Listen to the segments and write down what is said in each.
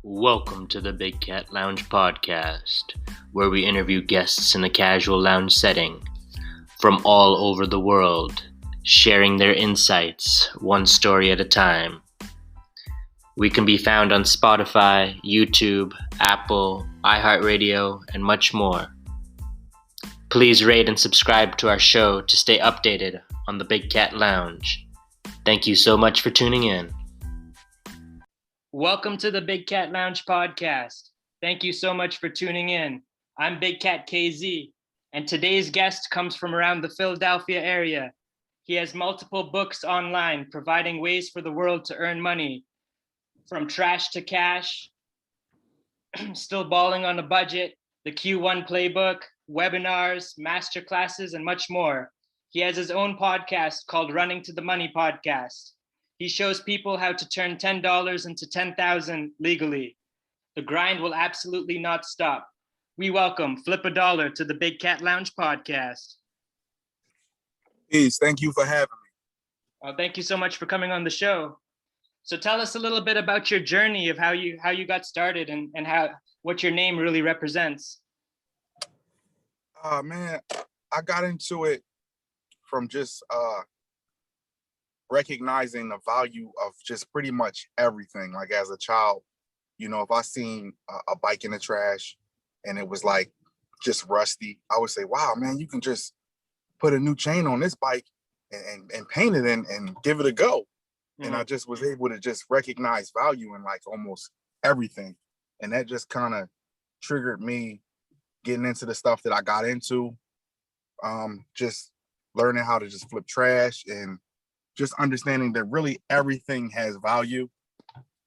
Welcome to the Big Cat Lounge podcast, where we interview guests in a casual lounge setting from all over the world, sharing their insights one story at a time. We can be found on Spotify, YouTube, Apple, iHeartRadio, and much more. Please rate and subscribe to our show to stay updated on the Big Cat Lounge. Thank you so much for tuning in. Welcome to the Big Cat Lounge podcast. Thank you so much for tuning in. I'm Big Cat KZ, and today's guest comes from around the Philadelphia area. He has multiple books online providing ways for the world to earn money, from trash to cash, still balling on a budget, the Q1 Playbook, webinars, masterclasses, and much more. He has his own podcast called Running to the Money Podcast. He shows people how to turn $10 into $10,000 legally. The grind will absolutely not stop. We welcome FlipaDollar to the Big Cat Lounge podcast. Peace. Thank you for having me. Thank you so much for coming on the show. So tell us a little bit about your journey of how you got started and what your name really represents. Man, I got into it from just recognizing the value of just pretty much everything. Like as a child, if I seen a bike in the trash and it was like just rusty, I would say, wow, man, you can just put a new chain on this bike and paint it and give it a go. Mm-hmm. And I just was able to just recognize value in like almost everything. And that just kind of triggered me getting into the stuff that I got into, just learning how to just flip trash and just understanding that really everything has value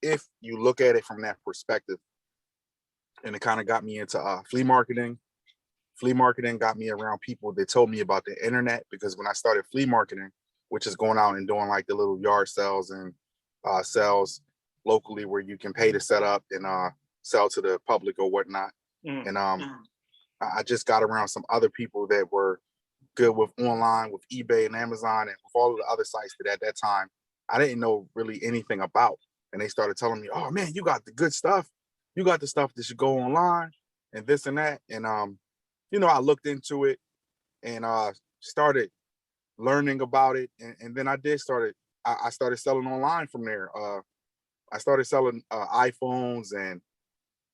if you look at it from that perspective. And it kind of got me into flea marketing. Flea marketing got me around people that told me about the internet, because when I started flea marketing, which is going out and doing like the little yard sales and sales locally where you can pay to set up and sell to the public or whatnot. Mm-hmm. And I just got around some other people that were good with online, with eBay and Amazon and with all of the other sites that at that time I didn't know really anything about. And they started telling me, oh man, you got the good stuff. You got the stuff that should go online and this and that. And I looked into it and started learning about it. And then I started selling online from there. I started selling iPhones and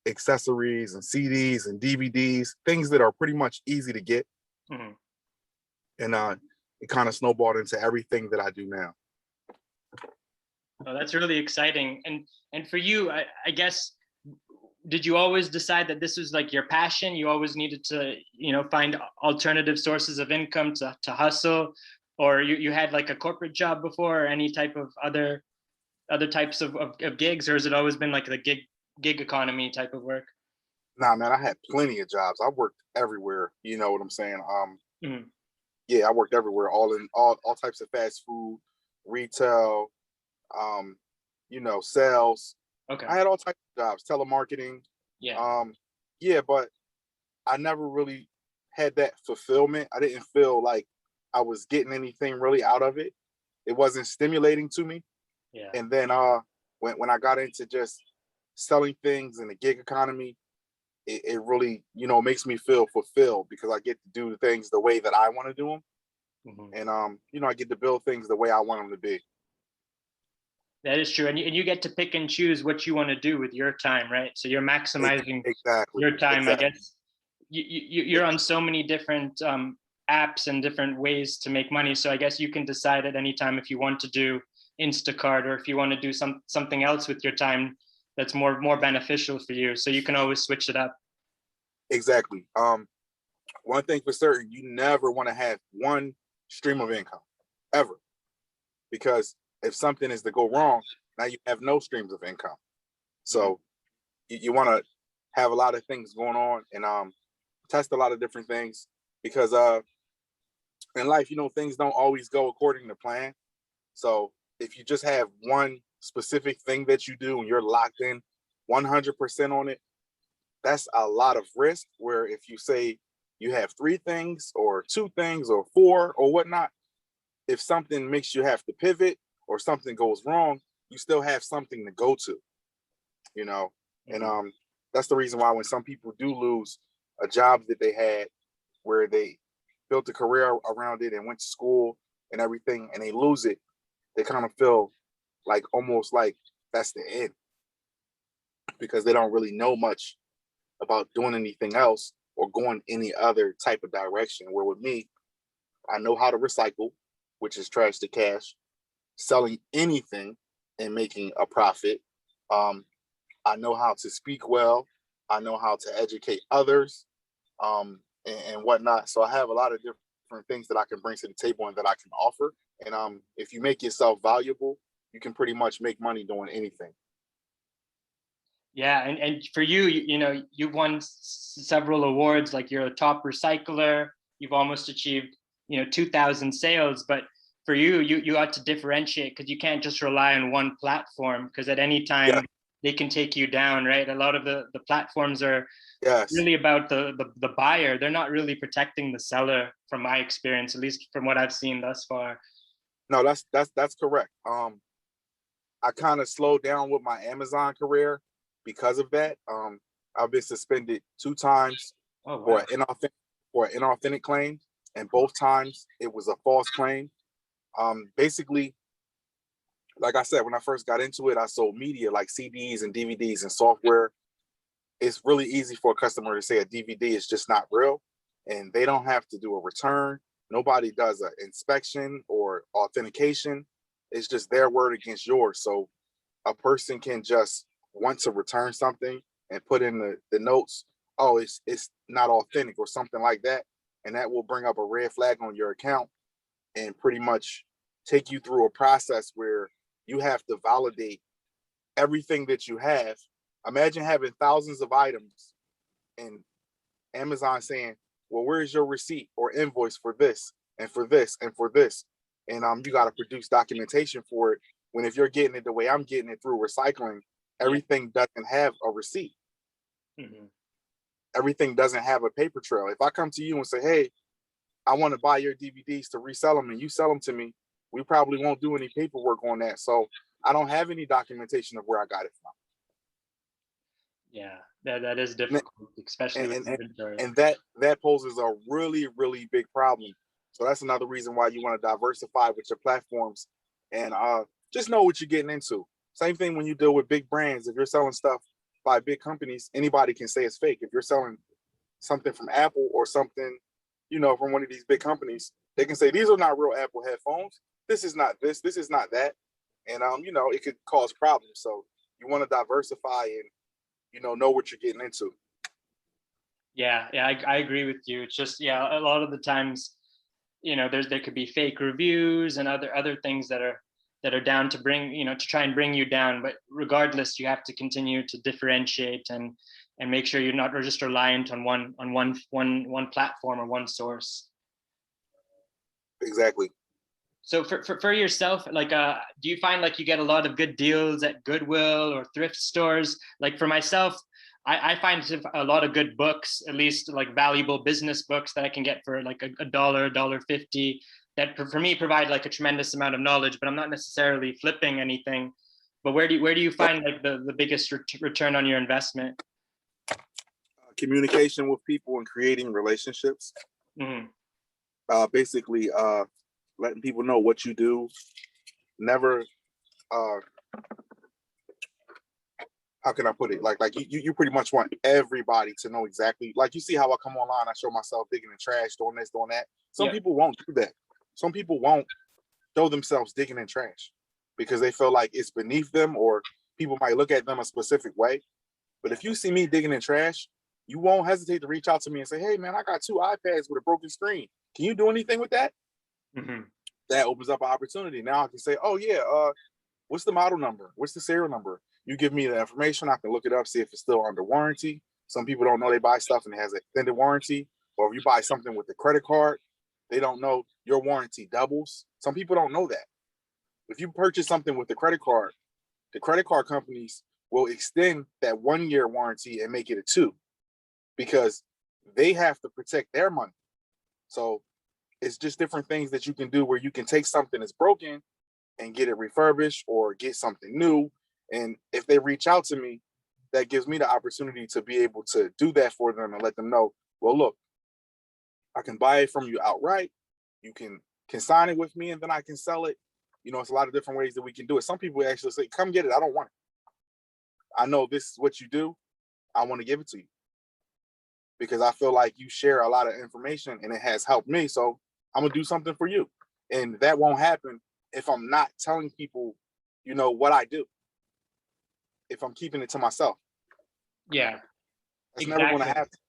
accessories and CDs and DVDs, things that are pretty much easy to get. Mm-hmm. And it kind of snowballed into everything that I do now. Oh, that's really exciting. And for you, I guess, did you always decide that this was like your passion? You always needed to, find alternative sources of income to hustle, or you had like a corporate job before, or any type of other types of gigs, or has it always been like the gig economy type of work? Nah, man, I had plenty of jobs. I worked everywhere. You know what I'm saying? Mm-hmm. Yeah, I worked everywhere, all types of fast food, retail, sales. Okay. I had all types of jobs, telemarketing. Yeah. But I never really had that fulfillment. I didn't feel like I was getting anything really out of it. It wasn't stimulating to me. Yeah. And then when I got into just selling things in the gig economy, it really, makes me feel fulfilled, because I get to do things the way that I want to do them. Mm-hmm. And, I get to build things the way I want them to be. That is true. And you get to pick and choose what you want to do with your time, right? So you're maximizing your time. Exactly. I guess you're on so many different apps and different ways to make money. So I guess you can decide at any time if you want to do Instacart, or if you want to do something else with your time that's more beneficial for you. So you can always switch it up. Exactly. One thing for certain, you never want to have one stream of income ever, because if something is to go wrong, now you have no streams of income. So you want to have a lot of things going on and test a lot of different things, because in life, things don't always go according to plan. So if you just have one specific thing that you do and you're locked in 100% on it, that's a lot of risk. Where if you say you have 3 things or 2 things or 4 or whatnot, if something makes you have to pivot or something goes wrong, you still have something to go to, And Mhm. that's the reason why when some people do lose a job that they had where they built a career around it and went to school and everything, and they lose it, they kind of feel like almost like that's the end because they don't really know much about doing anything else or going any other type of direction. Where with me, I know how to recycle, which is trash to cash, selling anything and making a profit. Um, I know how to speak well. I know how to educate others, and whatnot. So I have a lot of different things that I can bring to the table and that I can offer. And if you make yourself valuable, you can pretty much make money doing anything. Yeah, and for you, you know, you've won several awards. Like you're a top recycler. You've almost achieved, you know, 2,000 sales. But for you, you ought to differentiate because you can't just rely on one platform because at any Yeah. time they can take you down, right? A lot of the platforms are Yes. really about the buyer. They're not really protecting the seller, from my experience, at least from what I've seen thus far. No, that's correct. I kind of slowed down with my Amazon career because of that. I've been suspended 2 times Oh for wow. an inauthentic claim, and both times it was a false claim. Basically, like I said, when I first got into it, I sold media like CDs and DVDs and software. It's really easy for a customer to say a DVD is just not real, and they don't have to do a return. Nobody does an inspection or authentication. It's just their word against yours. So a person can just want to return something and put in the notes, oh, it's not authentic or something like that. And that will bring up a red flag on your account and pretty much take you through a process where you have to validate everything that you have. Imagine having thousands of items and Amazon saying, well, where's your receipt or invoice for this and for this and for this? And you got to produce documentation for it. When if you're getting it the way I'm getting it through recycling, Yeah. everything doesn't have a receipt. Mhm. Everything doesn't have a paper trail. If I come to you and say, hey, I want to buy your DVDs to resell them and you sell them to me, we probably won't do any paperwork on that. So I don't have any documentation of where I got it from. Yeah, that is And difficult, especially with and and, inventory. and that poses a really really big problem. So that's another reason why you want to diversify with your platforms and just know what you're getting into. Same thing when you deal with big brands. If you're selling stuff by big companies, anybody can say it's fake. If you're selling something from Apple or something, from one of these big companies, they can say these are not real Apple headphones. This is not this. This is not that. And it could cause problems. So you want to diversify and know what you're getting into. Yeah, I agree with you. It's just, yeah, a lot of the times, you know, there could be fake reviews and other things that are down to bring, you know, to try and bring you down. But regardless, you have to continue to differentiate and make sure you're not just reliant on one platform or one source. Exactly. So for yourself, like, do you find like you get a lot of good deals at Goodwill or thrift stores? Like for myself, I find a lot of good books, at least like valuable business books that I can get for like a dollar 50, that for me provide like a tremendous amount of knowledge, but I'm not necessarily flipping anything. But where do you find like the biggest return on your investment? Communication with people and creating relationships. Mm-hmm. Basically, letting people know what you do. Never, uh, how can I put it? Like you pretty much want everybody to know exactly. Like you see how I come online, I show myself digging in trash, doing this, doing that. Some Yeah. people won't do that. Some people won't show themselves digging in trash because they feel like it's beneath them or people might look at them a specific way. But if you see me digging in trash, you won't hesitate to reach out to me and say, hey man, I got 2 iPads with a broken screen. Can you do anything with that? Mm-hmm. That opens up an opportunity. Now I can say, oh yeah, what's the model number? What's the serial number? You give me the information, I can look it up, see if it's still under warranty. Some people don't know they buy stuff and it has an extended warranty. Or if you buy something with the credit card, they don't know your warranty doubles. Some people don't know that. If you purchase something with the credit card companies will extend that 1 year warranty and make it a 2 because they have to protect their money. So it's just different things that you can do where you can take something that's broken and get it refurbished or get something new. And if they reach out to me, that gives me the opportunity to be able to do that for them and let them know, well, look, I can buy it from you outright. You can consign it with me, and then I can sell it. It's a lot of different ways that we can do it. Some people actually say, come get it. I don't want it. I know this is what you do. I want to give it to you because I feel like you share a lot of information and it has helped me. So I'm going to do something for you. And that won't happen if I'm not telling people, what I do. If I'm keeping it to myself. Yeah, it's exactly. Never going to happen.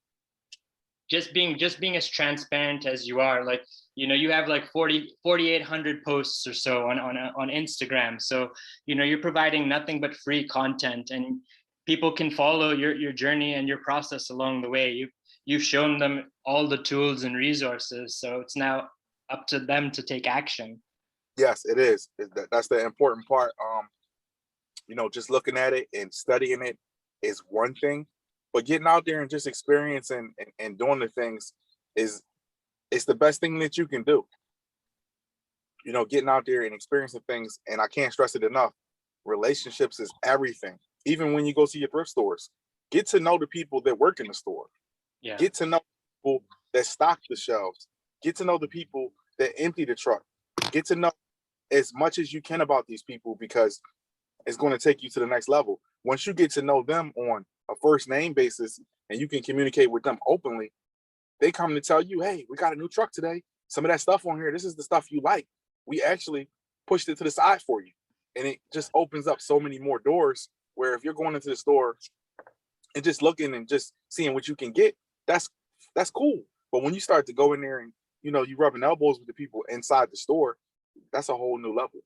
Just being as transparent as you are, like, you have like 4,800 posts or so on Instagram. So, you're providing nothing but free content, and people can follow your journey and your process along the way. You've shown them all the tools and resources. So it's now up to them to take action. Yes, it is. That's the important part. Just looking at it and studying it is one thing, but getting out there and just experiencing and doing the things it's the best thing that you can do. Getting out there and experiencing things, and I can't stress it enough, relationships is everything. Even when you go to your thrift stores, get to know the people that work in the store. Yeah. Get to know people that stock the shelves. Get to know the people that empty the truck. Get to know as much as you can about these people, because it's going to take you to the next level. Once you get to know them on a first name basis and you can communicate with them openly, they come to tell you, hey, we got a new truck today. Some of that stuff on here, this is the stuff you like. We actually pushed it to the side for you. And it just opens up so many more doors, where if you're going into the store and just looking and just seeing what you can get, that's cool. But when you start to go in there and, you rubbing elbows with the people inside the store, that's a whole new level.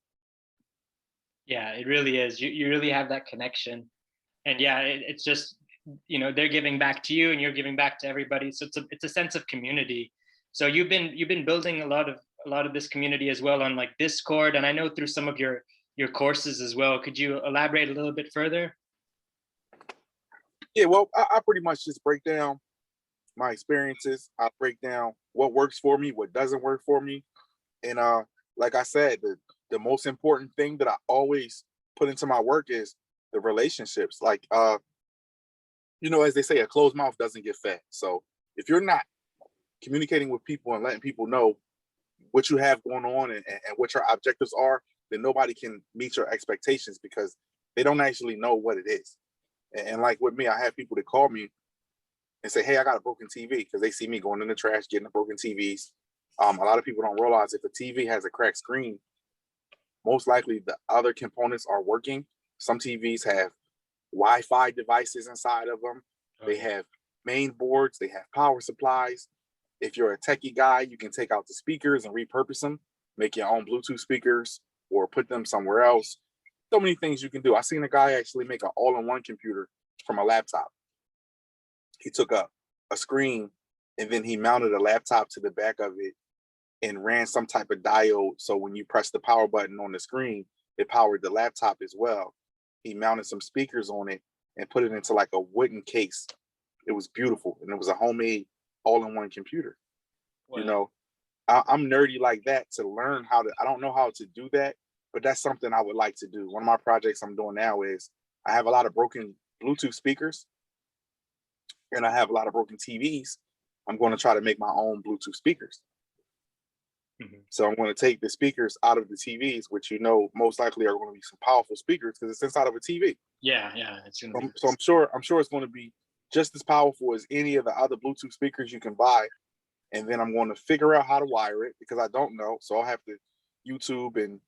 Yeah, it really is. You really have that connection. And yeah, it's just, they're giving back to you and you're giving back to everybody. So it's a sense of community. So you've been building a lot of this community as well on like Discord, and I know through some of your courses as well. Could you elaborate a little bit further? Yeah, well, I pretty much just break down my experiences. I break down what works for me, what doesn't work for me. And like I said, the most important thing that I always put into my work is the relationships. Like, as they say, a closed mouth doesn't get fed. So if you're not communicating with people and letting people know what you have going on and what your objectives are, then nobody can meet your expectations, because they don't actually know what it is. And like with me, I have people that call me and say, hey, I got a broken TV, because they see me going in the trash, getting the broken TVs. A lot of people don't realize if a TV has a cracked screen, most likely the other components are working. Some TVs have Wi-Fi devices inside of them. They have main boards, they have power supplies. If you're a techie guy, you can take out the speakers and repurpose them, make your own Bluetooth speakers or put them somewhere else. So many things you can do. I seen a guy actually make an all-in-one computer from a laptop. He took a screen and then he mounted a laptop to the back of it and ran some type of diode. So when you press the power button on the screen, it powered the laptop as well. He mounted some speakers on it and put it into like a wooden case. It was beautiful. And it was a homemade all-in-one computer. Wow. I'm nerdy like that to learn how to, I don't know how to do that, but that's something I would like to do. One of my projects I'm doing now is I have a lot of broken Bluetooth speakers and I have a lot of broken TVs. I'm going to try to make my own Bluetooth speakers. Mm-hmm. So I'm going to take the speakers out of the TVs, which most likely are going to be some powerful speakers because it's inside of a TV. Yeah, it's going to be. So I'm sure it's going to be just as powerful as any of the other Bluetooth speakers you can buy. And then I'm going to figure out how to wire it because I don't know. So I'll have to YouTube and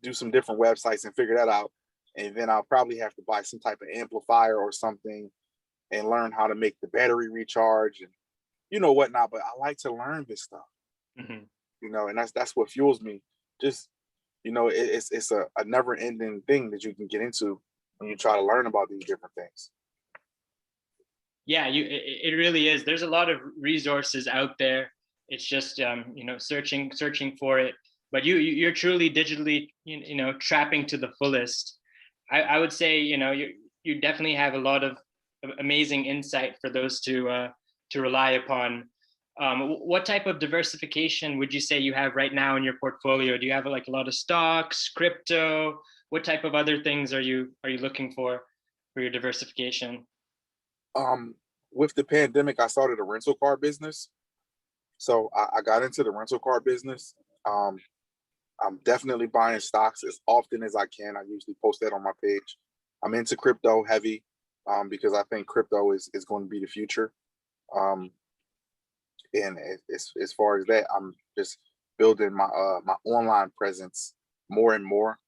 do some different websites and figure that out. And then I'll probably have to buy some type of amplifier or something and learn how to make the battery recharge and whatnot. But I like to learn this stuff, and that's what fuels me. Just, it's a never ending thing that you can get into when you try to learn about these different things. Yeah, it really is. There's a lot of resources out there. It's just searching for it. But you're truly digitally trapping to the fullest. I would say you definitely have a lot of amazing insight for those to rely upon. What type of diversification would you say you have right now in your portfolio? Do you have like a lot of stocks, crypto? What type of other things are you looking for your diversification? Um, with the pandemic, I started a rental car business. So I got into the rental car business. Um, I'm definitely buying stocks as often as I can. I usually post that on my page. I'm into crypto heavy because I think crypto is going to be the future. Um, and as far as that, I'm just building my online presence more and more,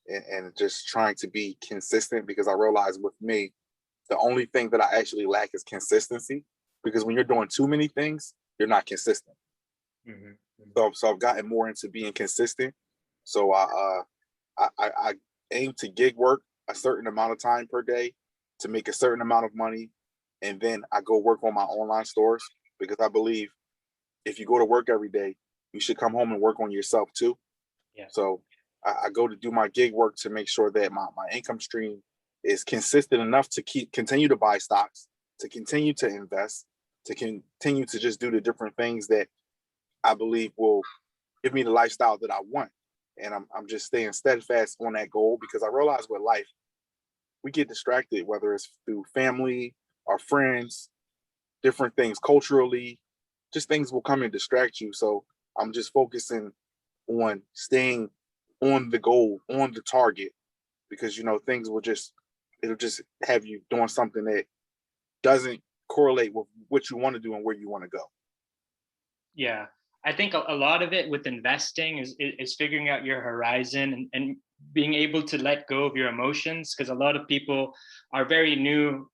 and just trying to be consistent because I realize with me, the only thing that I actually lack is consistency. Because when you're doing too many things, you're not consistent. Mhm. So I've gotten more into being consistent. So I aim to gig work a certain amount of time per day to make a certain amount of money, and then I go work on my online stores because I believe if you go to work every day, you should come home and work on yourself too. Yeah. So I go to do my gig work to make sure that my income stream is consistent enough to continue to buy stocks, to continue to invest, to continue to just do the different things that I believe will give me the lifestyle that I want. And I'm just staying steadfast on that goal because I realize with life, we get distracted, whether it's through family, our friends, different things culturally, just things will come and distract you. So I'm just focusing on staying on the goal, on the target, because things it'll just have you doing something that doesn't correlate with what you want to do and where you want to go. Yeah. I think a lot of it with investing is figuring out your horizon and being able to let go of your emotions, because a lot of people are very new,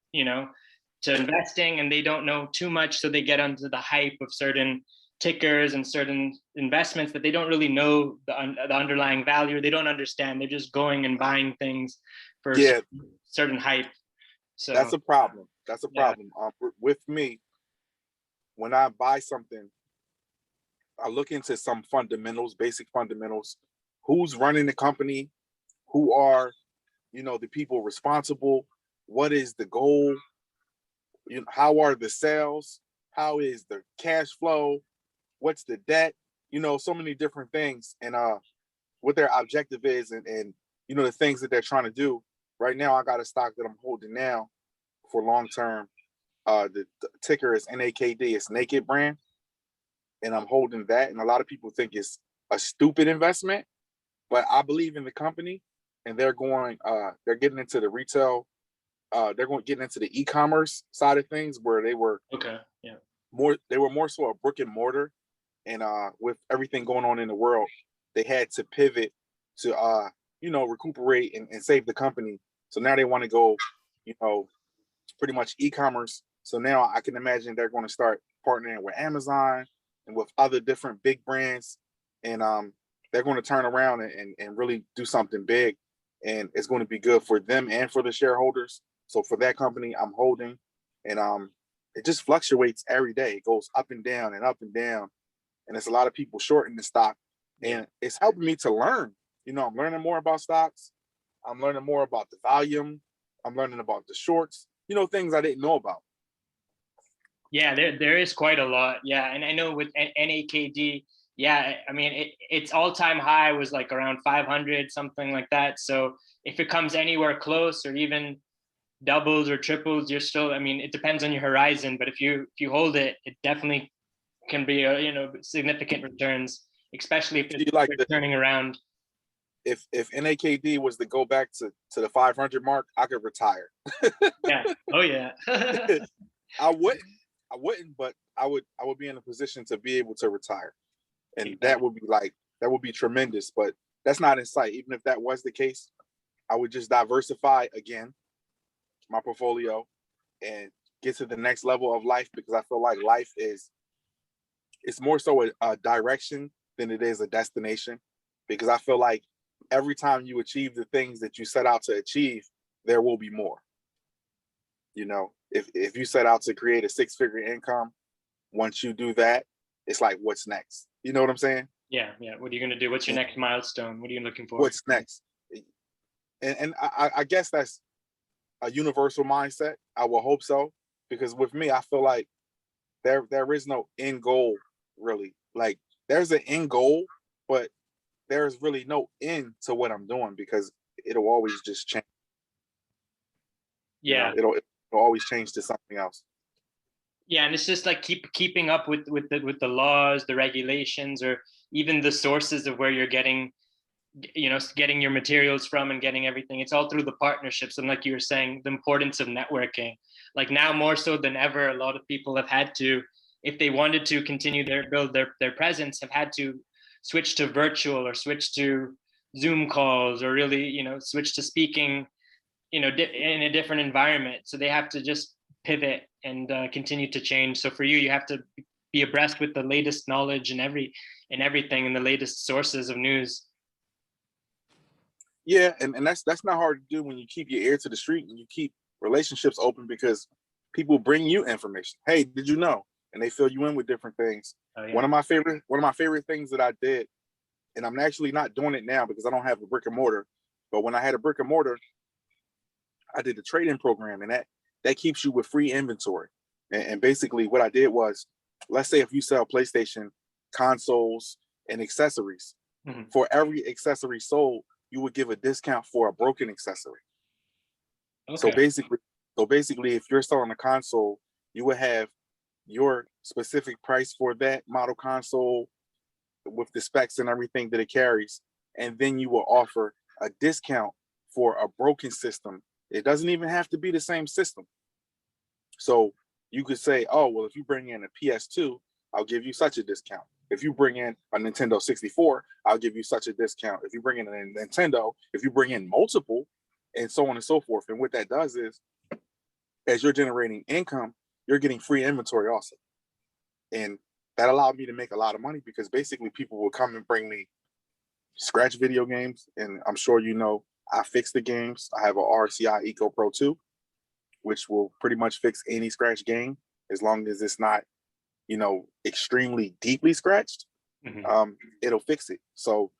to investing, and they don't know too much, so they get onto the hype of certain tickers and certain investments that they don't really know the underlying value. They don't understand. They're just going and buying things for Yeah, certain hype. that's So a problem. That's a yeah. problem. With me, when I buy something, I look into some fundamentals, basic fundamentals. Who's running the company? Who are, the people responsible? What is the goal? How are the sales? How is the cash flow? What's the debt? So many different things, and what their objective is, and the things that they're trying to do. Right now, I got a stock that I'm holding now for long term. The ticker is NAKD. It's Naked Brand, and I'm holding that. And a lot of people think it's a stupid investment, but I believe in the company, and they're getting into the retail. They're going getting into the e-commerce side of things where they were Okay. Yeah. more so a brick and mortar, and with everything going on in the world, they had to pivot to recuperate and save the company. So now they want to go, pretty much e-commerce. So now I can imagine they're going to start partnering with Amazon and with other different big brands, and they're going to turn around and really do something big, and it's going to be good for them and for the shareholders. So for that company, I'm holding, and it just fluctuates every day. It goes up and down and up and down, and there's a lot of people shorting the stock, and it's helping me to learn. I'm learning more about stocks. I'm learning more about the volume. I'm learning about the shorts. Things I didn't know about. Yeah, there is quite a lot. Yeah, and I know with NAKD, yeah, I mean its all-time high was like around 500, something like that. So if it comes anywhere close or even doubles or triples, you're still. I mean, it depends on your horizon, but if you hold it, it definitely can be significant returns, especially if Do you it's like turning around. if NAKD was to go back to the 500 mark, I could retire. Yeah. Oh yeah. I wouldn't. I wouldn't, but I would be in a position to be able to retire, and Yeah. that would be tremendous. But that's not in sight. Even if that was the case, I would just diversify again my portfolio and get to the next level of life, because I feel like life is it's more so a direction than it is a destination, because I feel like every time you achieve the things that you set out to achieve, there will be more. If you set out to create a six-figure income, once you do that, it's like, what's next? You know what I'm saying? Yeah. Yeah. What are you gonna do? What's your And next milestone? What are you looking for? what's next? And I guess that's a universal mindset. I will hope so, because with me, I feel like there is no end goal really. Like, there's an end goal, but there's really no end to what I'm doing, because it'll always just change. Yeah. It'll it'll always change to something else. Yeah, and it's just like keeping up with the laws, the regulations, or even the sources of where you're getting getting your materials from and getting everything. It's all through the partnerships. And like you were saying, the importance of networking, like now more so than ever, a lot of people have had to, if they wanted to continue build their presence, have had to switch to virtual or switch to Zoom calls, or really, switch to speaking, in a different environment. So they have to just pivot and continue to change. So for you, you have to be abreast with the latest knowledge and everything, and the latest sources of news. Yeah, and that's not hard to do when you keep your ear to the street and you keep relationships open, because people bring you information. Hey, did you know? And they fill you in with different things. Oh, yeah. One of my favorite things that I did, and I'm actually not doing it now because I don't have a brick and mortar, but when I had a brick and mortar, I did a trade-in program, and that keeps you with free inventory. And basically what I did was, let's say if you sell PlayStation consoles and accessories, for every accessory sold, you would give a discount for a broken accessory. Okay. So basically, if you're selling a console, you would have your specific price for that model console with the specs and everything that it carries, and then you will offer a discount for a broken system. It doesn't even have to be the same system. So you could say, oh, well, if you bring in a PS2, I'll give you such a discount. If you bring in a Nintendo 64, I'll give you such a discount. If you bring in a Nintendo, if you bring in multiple, and so on and so forth. And what that does is, as you're generating income, you're getting free inventory also. And that allowed me to make a lot of money, because basically people will come and bring me scratch video games. And I'm sure I fix the games. I have a RCI Eco Pro 2, which will pretty much fix any scratch game as long as it's not extremely deeply scratched. It'll fix it. So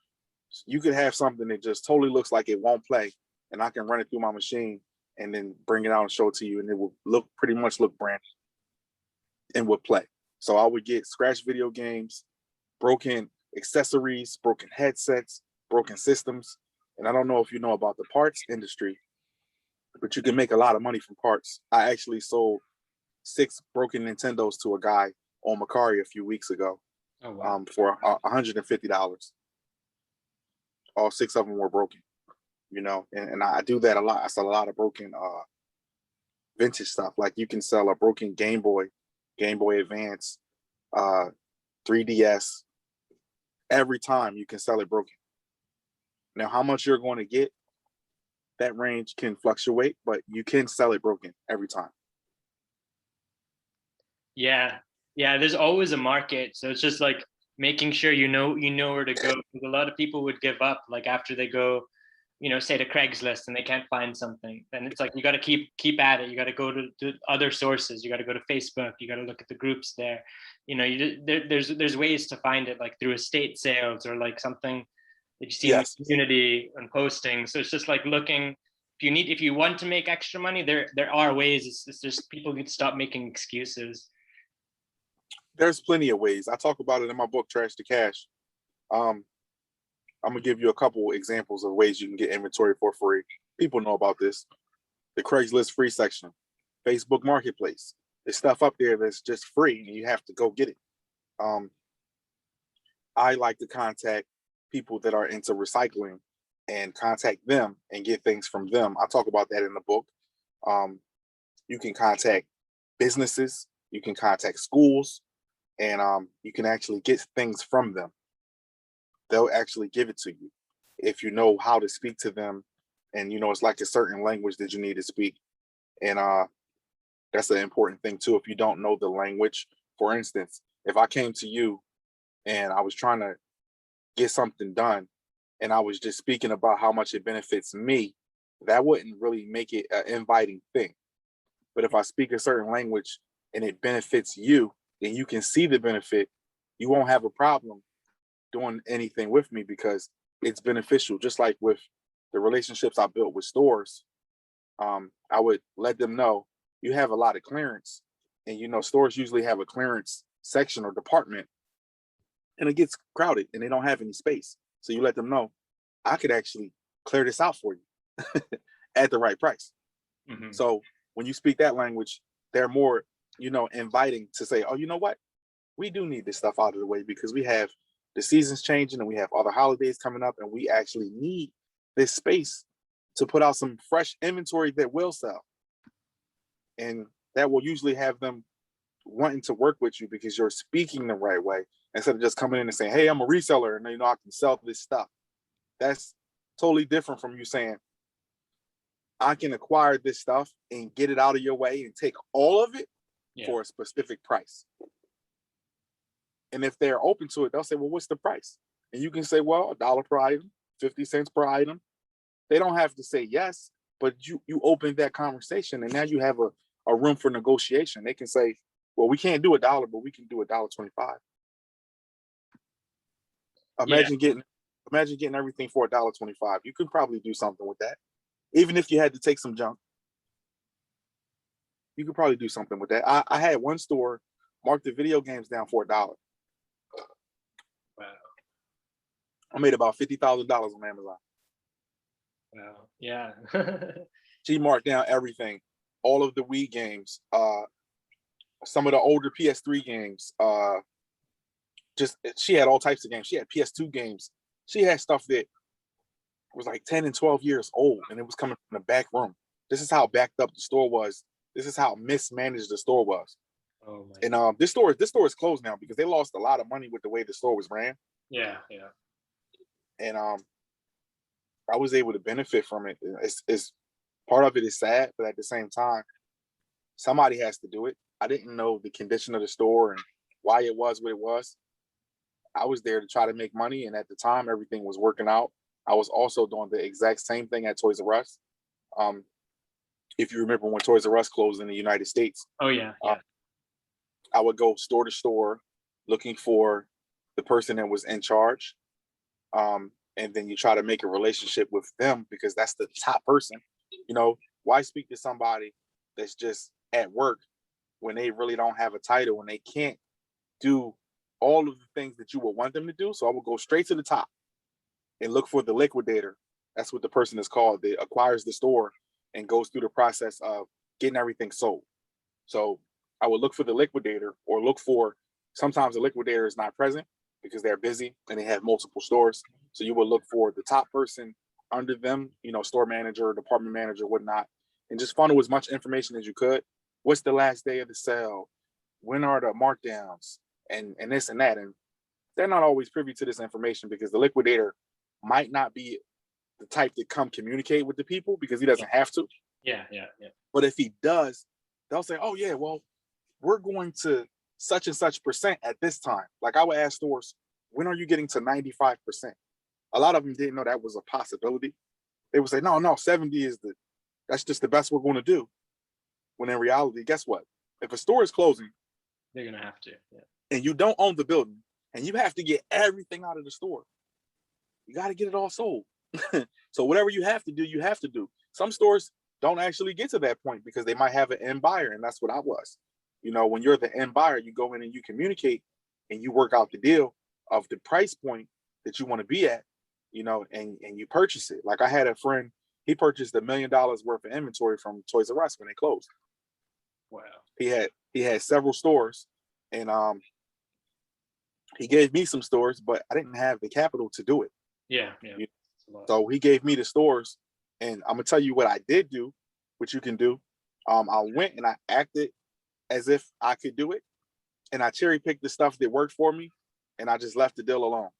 you could have something that just totally looks like it won't play, and I can run it through my machine and then bring it out and show it to you, and it will pretty much look brand new and would play. So I would get scratch video games, broken accessories, broken headsets, broken systems. And I don't know if you know about the parts industry, but you can make a lot of money from parts. I actually sold 6 broken Nintendos to a guy on Mercari a few weeks ago. Oh, wow. For $150. All 6 of them were broken, and I do that a lot. I sell a lot of broken vintage stuff. Like you can sell a broken Game Boy Advance, 3DS. Every time you can sell it broken. Now, how much you're going to get, that range can fluctuate, but you can sell it broken every time. Yeah, there's always a market. So it's just like making sure you know where to go. Because a lot of people would give up, like after they go, say to Craigslist and they can't find something. Then it's like you got to keep at it. You got to go to other sources. You got to go to Facebook. You got to look at the groups there. There's ways to find it, like through estate sales or like something that you see in the community and posting. So it's just like looking. If you want to make extra money, there are ways. It's just people need to stop making excuses. There's plenty of ways. I talk about it in my book, Trash to Cash. I'm gonna give you a couple examples of ways you can get inventory for free. People know about this. The Craigslist free section, Facebook Marketplace. There's stuff up there that's just free and you have to go get it. I like to contact people that are into recycling and contact them and get things from them. I talk about that in the book. You can contact businesses, you can contact schools, and you can actually get things from them. They'll actually give it to you if you know how to speak to them. And, it's like a certain language that you need to speak. And that's an important thing too. If you don't know the language, for instance, if I came to you and I was trying to get something done and I was just speaking about how much it benefits me, that wouldn't really make it an inviting thing. But if I speak a certain language and it benefits you and you can see the benefit, you won't have a problem doing anything with me because it's beneficial. Just like with the relationships I built with stores, I would let them know you have a lot of clearance, and stores usually have a clearance section or department, and it gets crowded and they don't have any space. So you let them know I could actually clear this out for you at the right price. So when you speak that language, they're more, inviting to say, oh, you know what? We do need this stuff out of the way because we have the seasons changing and we have other holidays coming up and we actually need this space to put out some fresh inventory that will sell. And that will usually have them wanting to work with you because you're speaking the right way instead of just coming in and saying, hey, I'm a reseller and I can sell this stuff. That's totally different from you saying, I can acquire this stuff and get it out of your way and take all of it for a specific price. And if they're open to it, they'll say, well, what's the price? And you can say, well, $1 per item, 50 cents per item. They don't have to say yes, but you open that conversation and now you have a room for negotiation. They can say, well, we can't do $1, but we can do $1.25. Imagine getting everything for $1.25. You could probably do something with that. Even if you had to take some junk, you could probably do something with that. I had one store mark the video games down for $1. Wow. I made about $50,000 on Amazon. Wow. Yeah. She marked down everything, all of the Wii games, some of the older PS3 games. She had all types of games. She had PS2 games. She had stuff that was like 10 and 12 years old, and it was coming from the back room. This is how backed up the store was. This is how mismanaged the store was. Oh my and this store is closed now because they lost a lot of money with the way the store was ran. Yeah. And I was able to benefit from it. It's part of it is sad, but at the same time, somebody has to do it. I didn't know the condition of the store and why it was what it was. I was there to try to make money, and at the time, everything was working out. I was also doing the exact same thing at Toys R Us. If you remember when Toys R Us closed in the United States. Oh yeah. I would go store to store looking for the person that was in charge. And then you try to make a relationship with them because that's the top person. Why speak to somebody that's just at work when they really don't have a title and they can't do all of the things that you would want them to do? So I would go straight to the top and look for the liquidator. That's what the person is called. That acquires the store and goes through the process of getting everything sold. So I would look for the liquidator, or sometimes the liquidator is not present because they're busy and they have multiple stores. So you would look for the top person under them, store manager, department manager, whatnot, and just funnel as much information as you could. What's the last day of the sale? When are the markdowns? And this and that. And they're not always privy to this information because the liquidator might not be the type to come communicate with the people because he doesn't have to. Yeah. But if he does, they'll say, oh yeah, well, we're going to such and such percent at this time. Like I would ask stores, when are you getting to 95%? A lot of them didn't know that was a possibility. They would say, no, 70 that's just the best we're going to do. When in reality, guess what? If a store is closing, they're going to have to. Yeah. And you don't own the building and you have to get everything out of the store, you got to get it all sold. So whatever you have to do, you have to do. Some stores don't actually get to that point because they might have an end buyer, and that's what I was. When you're the end buyer, you go in and you communicate and you work out the deal of the price point that you want to be at, and you purchase it. Like I had a friend, he purchased $1 million worth of inventory from Toys R Us when they closed. Wow. He had several stores, and he gave me some stores, but I didn't have the capital to do it. Yeah. So he gave me the stores, and I'm gonna tell you what I did do, what you can do. I went and I acted as if I could do it, and I cherry picked the stuff that worked for me, and I just left the deal alone.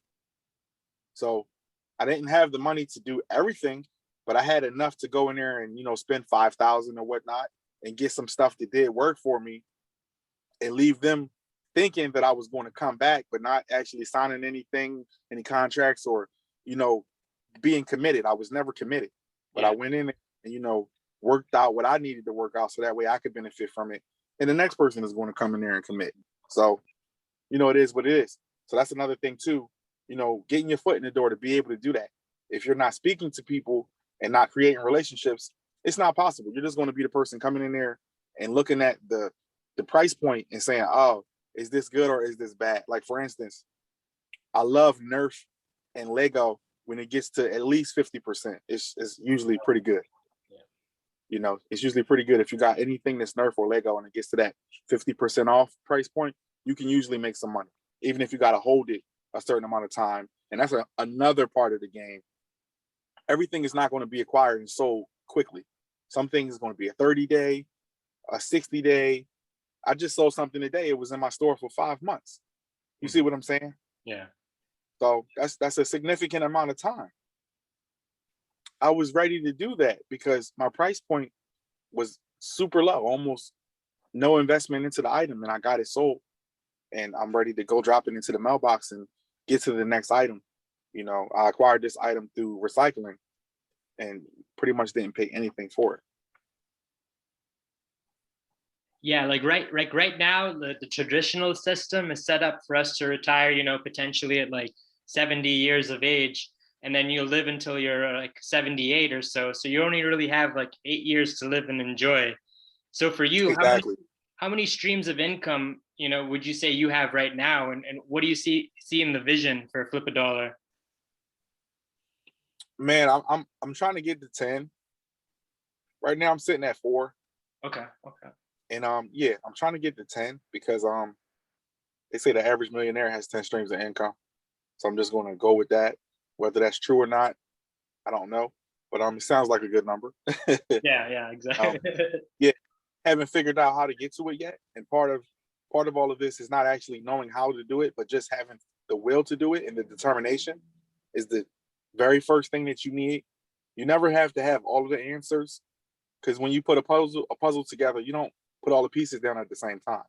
So I didn't have the money to do everything, but I had enough to go in there and spend $5,000 or whatnot and get some stuff that did work for me, and leave them thinking that I was going to come back, but not actually signing any contracts or being committed. I was never committed, but I went in and worked out what I needed to work out so that way I could benefit from it, and the next person is going to come in there and commit. So it is what it is. So that's another thing too, getting your foot in the door to be able to do that. If you're not speaking to people and not creating relationships, it's not possible. You're just going to be the person coming in there and looking at the price point and saying, oh, is this good or is this bad? Like for instance, I love Nerf and Lego when it gets to at least 50%. It's usually pretty good. It's usually pretty good. If you got anything that's Nerf or Lego and it gets to that 50% off price point, you can usually make some money, even if you got to hold it a certain amount of time. And that's another part of the game. Everything is not going to be acquired and sold quickly. Some things is going to be a 30-day, a 60-day. I just sold something today. It was in my store for 5 months. You see what I'm saying? Yeah. So that's a significant amount of time. I was ready to do that because my price point was super low, almost no investment into the item, and I got it sold. And I'm ready to go drop it into the mailbox and get to the next item. I acquired this item through recycling and pretty much didn't pay anything for it. Yeah, like right now, the traditional system is set up for us to retire, potentially at like 70 years of age, and then you'll live until you're like 78 or so. So you only really have like 8 years to live and enjoy. So for you, Exactly. how many streams of income, would you say you have right now, and what do you see in the vision for FlipaDollar? Man, I'm trying to get to 10. Right now I'm sitting at 4. Okay. And yeah, I'm trying to get to 10 because they say the average millionaire has 10 streams of income. So I'm just gonna go with that. Whether that's true or not, I don't know. But it sounds like a good number. Yeah, exactly. Yeah, haven't figured out how to get to it yet. And part of all of this is not actually knowing how to do it, but just having the will to do it, and the determination is the very first thing that you need. You never have to have all of the answers, because when you put a puzzle together, you don't put all the pieces down at the same time.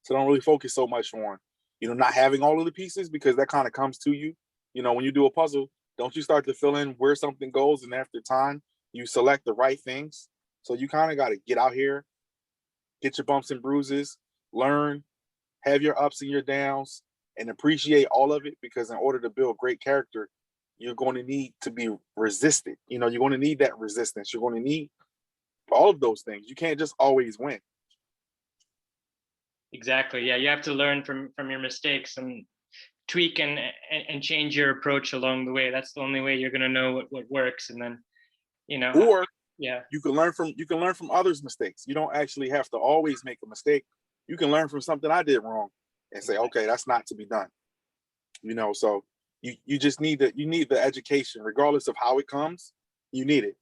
So don't really focus so much on, not having all of the pieces, because that kind of comes to you. When you do a puzzle, don't you start to fill in where something goes, and after time, you select the right things. So you kind of got to get out here, get your bumps and bruises, learn, have your ups and your downs, and appreciate all of it, because in order to build great character, you're going to need to be resistant. You're going to need that resistance. You're going to need all of those things. You can't just always win. Exactly. Yeah, you have to learn from your mistakes and tweak and change your approach along the way. That's the only way you're going to know what works. And then, Or yeah, you can learn from others' mistakes. You don't actually have to always make a mistake. You can learn from something I did wrong and say, okay, that's not to be done. So you just need the education, regardless of how it comes. You need it.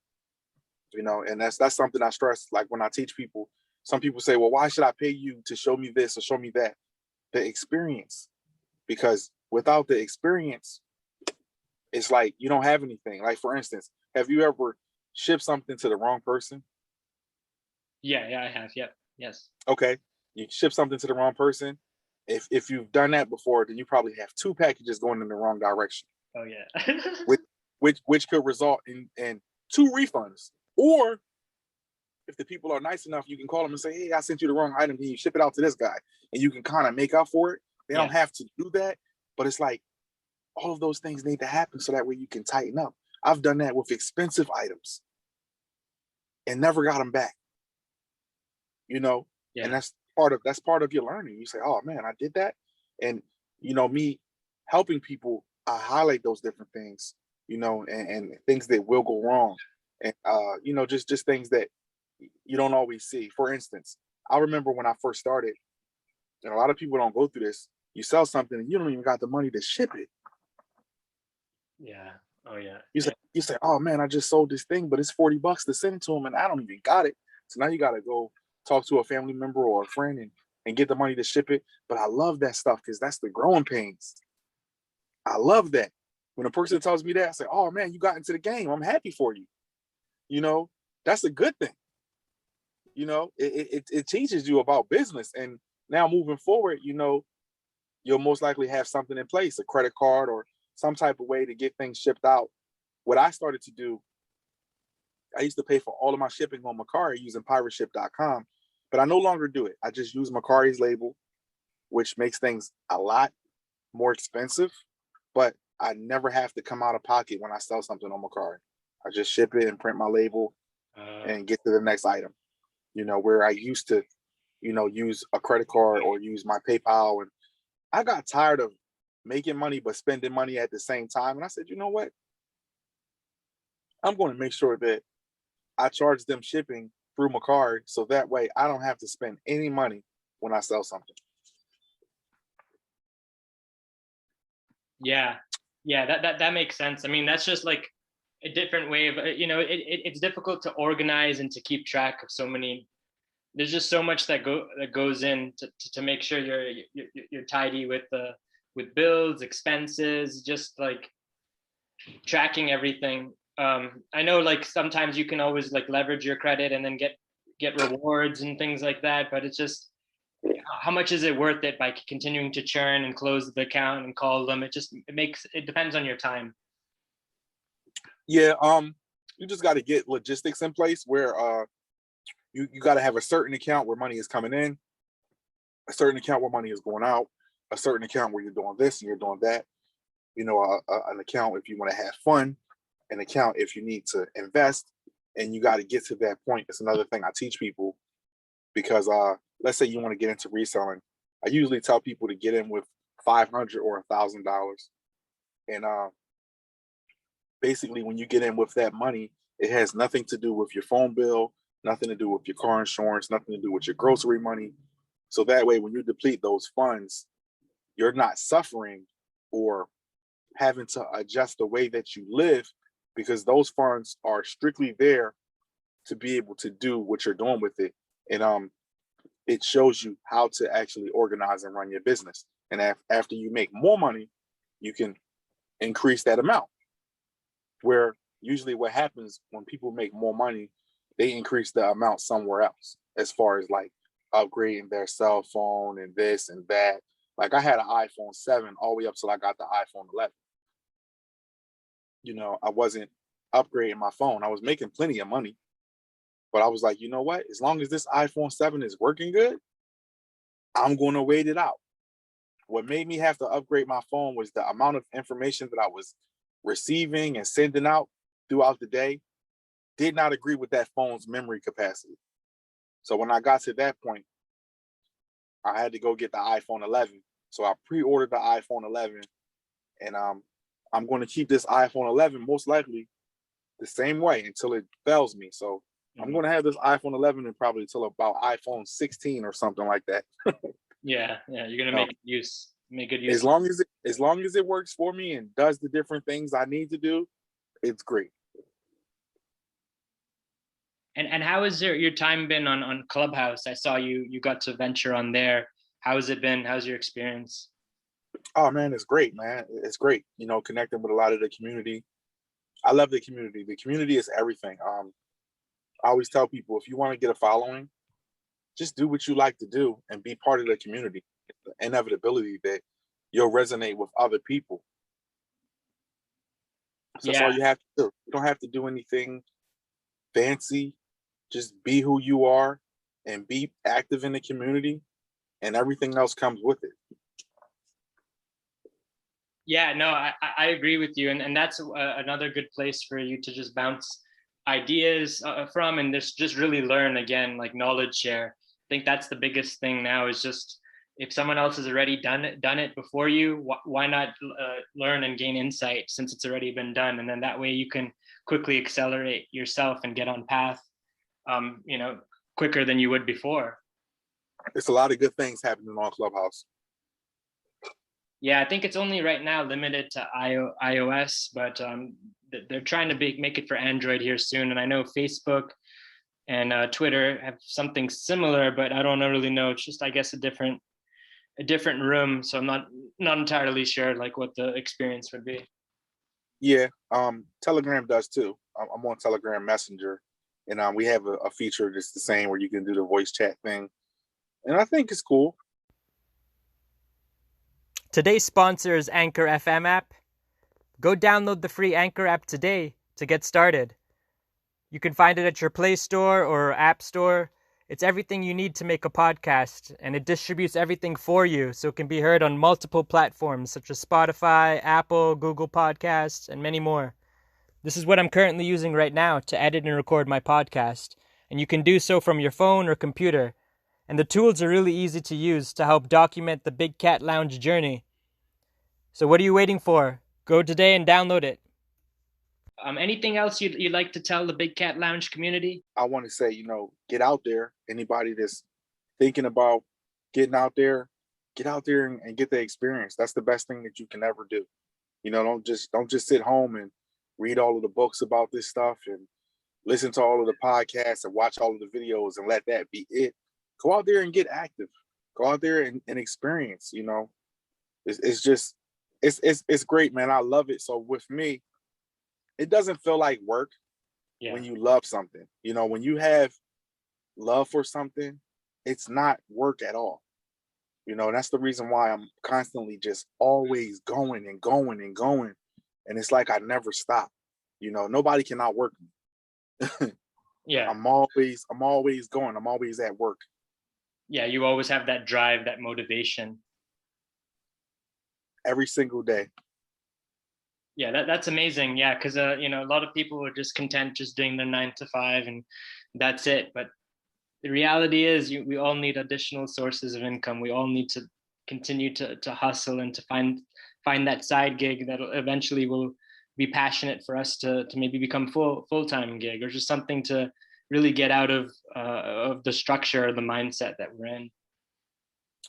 And that's something I stress. Like when I teach people, some people say, well, why should I pay you to show me this or show me that? The experience. Because without the experience, it's like you don't have anything. Like, for instance, have you ever shipped something to the wrong person? Yeah, I have. Yep. Yes. Okay. You ship something to the wrong person. If you've done that before, then you probably have 2 packages going in the wrong direction. Oh yeah. which could result in 2 refunds. Or if the people are nice enough, you can call them and say, hey, I sent you the wrong item. Can you ship it out to this guy? And you can kind of make up for it. They don't have to do that. But it's like all of those things need to happen so that way you can tighten up. I've done that with expensive items and never got them back. And that's part of your learning. You say, oh man, I did that. And me helping people, I highlight those different things, and things that will go wrong. And just things that you don't always see. For instance, I remember when I first started, and a lot of people don't go through this. You sell something and you don't even got the money to ship it. Yeah. Oh yeah. You say, oh man, I just sold this thing, but it's $40 to send it to them, and I don't even got it. So now you got to go talk to a family member or a friend and get the money to ship it. But I love that stuff because that's the growing pains. I love that. When a person tells me that, I say, oh man, you got into the game. I'm happy for you. That's a good thing. It teaches you about business. And now moving forward, you'll most likely have something in place, a credit card or some type of way to get things shipped out. What I started to do, I used to pay for all of my shipping on Mercari using pirateship.com, but I no longer do it. I just use Mercari's label, which makes things a lot more expensive, but I never have to come out of pocket when I sell something on Mercari. I just ship it and print my label and get to the next item. Where I used to, use a credit card or use my PayPal. And I got tired of making money but spending money at the same time. And I said, you know what? I'm going to make sure that I charge them shipping through Mercari, so that way I don't have to spend any money when I sell something. Yeah, yeah, that makes sense. I mean, that's just like a different way of, it's difficult to organize and to keep track of so many. There's just so much that goes in to make sure you're tidy with bills, expenses, just like tracking everything. I know like sometimes you can always like leverage your credit and then get rewards and things like that, but it's just, how much is it worth it by continuing to churn and close the account and call them? It depends on your time. Yeah, you just got to get logistics in place where you got to have a certain account where money is coming in, a certain account where money is going out, a certain account where you're doing this and you're doing that. An account if you want to have fun, an account if you need to invest, and you got to get to that point. It's another thing I teach people, because let's say you want to get into reselling. I usually tell people to get in with $500 or $1,000, and basically when you get in with that money, it has nothing to do with your phone bill, nothing to do with your car insurance, nothing to do with your grocery money. So that way, when you deplete those funds, you're not suffering or having to adjust the way that you live, because those funds are strictly there to be able to do what you're doing with it. And it shows you how to actually organize and run your business. And after you make more money, you can increase that amount. Where usually what happens when people make more money, they increase the amount somewhere else, as far as like upgrading their cell phone and this and that. Like I had an iPhone 7 all the way up till I got the iPhone 11. I wasn't upgrading my phone. I was making plenty of money, but I was like, you know what? As long as this iPhone 7 is working good, I'm going to wait it out. What made me have to upgrade my phone was the amount of information that I was receiving and sending out throughout the day did not agree with that phone's memory capacity. So when I got to that point, I had to go get the iPhone 11. So I pre-ordered the iPhone 11, and I'm going to keep this iPhone 11 most likely the same way until it fails me. So I'm going to have this iPhone 11 and probably until about iPhone 16 or something like that. Yeah, you're going to make good use. As long as it works for me and does the different things I need to do, it's great. And how has your time been on Clubhouse? I saw you got to venture on there. How has it been? How's your experience? Oh man, it's great, man. It's great. Connecting with a lot of the community. I love the community. The community is everything. I always tell people, if you want to get a following, just do what you like to do and be part of the community. The inevitability that you'll resonate with other people. So that's all you have to do. You don't have to do anything fancy. Just be who you are and be active in the community, and everything else comes with it. Yeah, no, I agree with you. And that's another good place for you to just bounce ideas from, and just really learn, again, like knowledge share. I think that's the biggest thing now, is just, if someone else has already done it before you, why not learn and gain insight since it's already been done? And then that way you can quickly accelerate yourself and get on path, quicker than you would before. It's a lot of good things happening on Clubhouse. Yeah, I think it's only right now limited to iOS, but they're trying to make it for Android here soon. And I know Facebook and Twitter have something similar, but I don't really know. It's just, I guess, a different room. So I'm not entirely sure like what the experience would be. Yeah, Telegram does too. I'm on Telegram Messenger, and we have a feature that's the same where you can do the voice chat thing, and I think it's cool. Today's sponsor is Anchor FM app. Go download the free Anchor app today to get started. You can find it at your Play Store or App Store. It's everything you need to make a podcast, and it distributes everything for you so it can be heard on multiple platforms such as Spotify, Apple, Google Podcasts, and many more. This is what I'm currently using right now to edit and record my podcast, and you can do so from your phone or computer. And the tools are really easy to use to help document the Big Cat Lounge journey. So what are you waiting for? Go today and download it. Anything else you'd like to tell the Big Cat Lounge community? I want to say, get out there. Anybody that's thinking about getting out there, get out there and get the experience. That's the best thing that you can ever do. Don't just sit home and read all of the books about this stuff and listen to all of the podcasts and watch all of the videos and let that be it. Go out there and get active. Go out there and experience. It's great, man. I love it. So with me, it doesn't feel like work when you love something. When you have love for something, it's not work at all. That's the reason why I'm constantly just always going and going and going. And it's like I never stop. Nobody can outwork me. Yeah. I'm always going. I'm always at work. Yeah, you always have that drive, that motivation. Every single day. Yeah, that's amazing. Yeah, because a lot of people are just content just doing their 9 to 5 and that's it. But the reality is we all need additional sources of income. We all need to continue to hustle and to find that side gig that eventually will be passionate for us to maybe become full-time gig, or just something to really get out of the structure or the mindset that we're in.